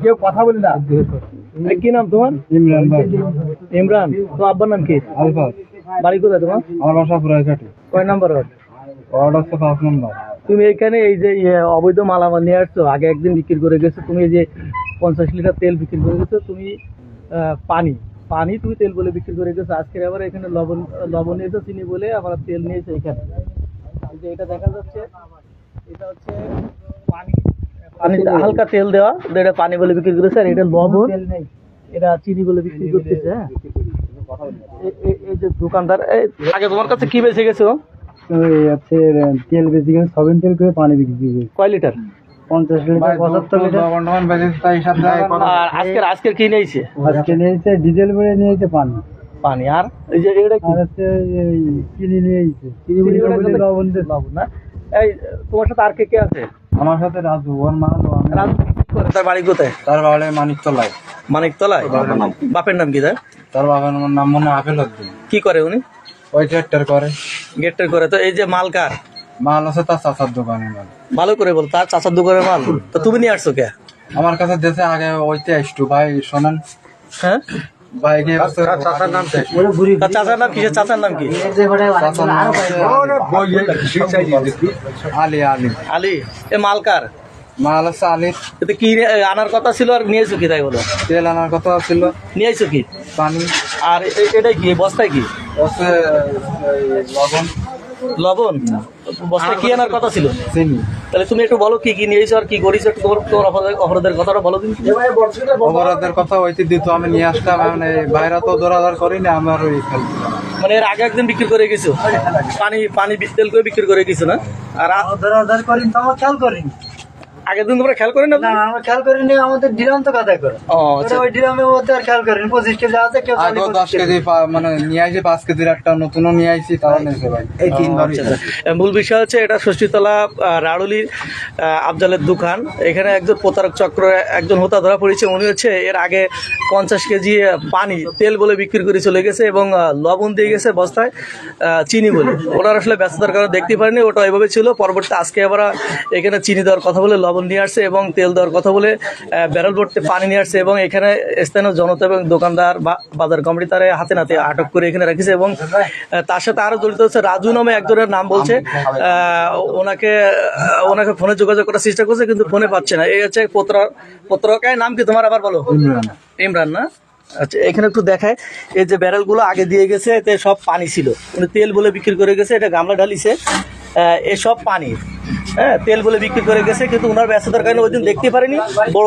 কেউ কথা বলি না। কি নাম তোমার? ইমরান ভাই। ইমরান। তোমার আব্বার নাম কি? আলফাজ। বাড়ি কোথায় তোমার? আমার বাসা পুরাইঘাটে। কয় নাম্বার ওয়ার্ড? ওয়ার্ড হচ্ছে 5 নম্বর। তুমি এখানে এই যে অবৈধ মালামাল নিয়ে আসছো, আগে একদিন বিক্রি করে গেছো, তুমি এই যে 50 লিটার তেল বিক্রি করে গেছো, তুমি পানি পানি তুমি তেল বলে বিক্রি করে গেছো, আজকে আবার এখানে লবণ নিয়েছো, চিনি বলে আবার তেল নিয়েছো এখানে। এই যে এটা দেখা যাচ্ছে, এটা হচ্ছে পানি, পানিতে হালকা তেল দেওয়া, এটা পানি বলে বিক্রি করেছে, আর এটা লবণ, এটা চিনি বলে বিক্রি করতেছে। হ্যাঁ, এই যে দোকানদার আগে তোমার কাছে কি বেঁচে গেছো? তেল বেশি করে সবিন তেল করে পানি বিক্রি করে। কয় লিটার? 50 litre 75 litre. আর আজকের কি নিয়েছে? আজকে নিয়েছে ডিজেল ভরে নিয়েছে পানি। পানি আর এই যে এটা কি? আর হচ্ছে এই চিনি নিয়েছে। চিনি বলে লবণ দিয়ে লবণ না। এই তোমার সাথে আর কে কে আছে? আমার সাথে রাজু, ওর মা রাজু কি করে? তার বাড়ি কোথায়? তার বাড়ি মানিকতলায়। মানিকতলায়? বাপের নাম কি তার? তার বাবার নাম মনে হয় আফেল উদ্দিন। কি করে উনি? ওই ট্রাক্টর করে। গেটের করে। তো এই যে মাল কার? মাল আছে তার চাচার দোকানে মাল। ভালো করে বল, তার চাচার দোকানের মাল। তো তুমি নিয়ে আসছো কে? আমার কাছে দেশে আগে ওইতে আসতো ভাই, শোনেন। হ্যাঁ, ভাই গিয়ে চাচার নাম তার চাচার নাম কি? চাচার নাম কি? আলী। আলী আলী। এ মাল কার? মাল আছে আলীর। এতে কি আনার কথা ছিল, আর নিয়েছো কি তাই বলো? তেল আনার কথা ছিল। নিয়েছো কি? পানি। আর এটাই কি বস্তায় কি? হচ্ছে লবণ। লবণ। বস্তায় কি আনার কথা ছিল? চিনি। তাহলে তুমি একটু বলো কি কি নিয়েছো আর কি করেছো, একটু তোমার অপরাধের কথাটা বলো দিন। অপরাধের কথা হইতে দিত, আমি নিয়ে আসতাম। মানে বাইরে তো দৌড়াদৌড় করি না, আমার ওই খেলতে। মানে এর আগে একদিন বিক্রি করে গেছো পানি তেল করে বিক্রি করে গেছো না? আর দৌড়াদৌড় করি তো আমার খেয়াল করিনি। আগের দিন তোমরা খেয়াল করে না? না আমরা খেয়াল করিনি, আমাদের ডিরাম তো কাদাই করে। ও আচ্ছা। ওই ডিরামের মধ্যে আর খেয়াল করিনি। 25 কেজি আছে, কেউ 10 কেজি মানে নিয়ে আসি, 5 কেজির একটা নতুনও নিয়ে আসি, তাও নিয়েছে ভাই। এই 3 বার। মূল বিষয় হচ্ছে এটা ষষ্ঠীতলা রাড়ুলির আফজালের দোকান। এখানে একজন প্রতারক চক্র একজন হোতা ধরা পড়েছে। উনি হচ্ছে এর আগে 50 কেজি পানি তেল বলে বিক্রি করে চলে গেছে, এবং লবণ দিয়ে গেছে বস্তায় চিনি বলে। ওনার আসলে ব্যস্ততার কারণে দেখতে পারেনি, ওটা এভাবে ছিল। পরবর্তী আজকে আবার এখানে চিনি দেওয়ার কথা বলে লবণ নিয়ে আসছে, এবং তেল দেওয়ার কথা বলে ব্যারেল ভর্তি পানি নিয়ে আসছে, এবং এখানে স্থানীয় জনতা এবং দোকানদার বাজার কমিটি তারা হাতে নাতে আটক করে এখানে রেখেছে। এবং তার সাথে আরো জড়িত হচ্ছে রাজু নামে একজনের নাম বলছে। ওনাকে ফোনে যোগাযোগ করার চেষ্টা করছে, কিন্তু ফোনে পাচ্ছে না। এই হচ্ছে পত্রকার নাম কি তোমার? আবার বলো। ইমরান না? আচ্ছা, এখানে একটু দেখায়। এই যে ব্যারেল গুলো আগে দিয়ে গেছে, এতে সব পানি ছিল, উনি তেল বলে বিক্রি করে গেছে। এটা গামলা ঢালিছে, এসব পানি। হ্যাঁ, তেল বলে বিক্রি করে গেছে, কিন্তু ওনার ব্যস্ততার কারণে ওই দিন দেখতে পারেনি। বড়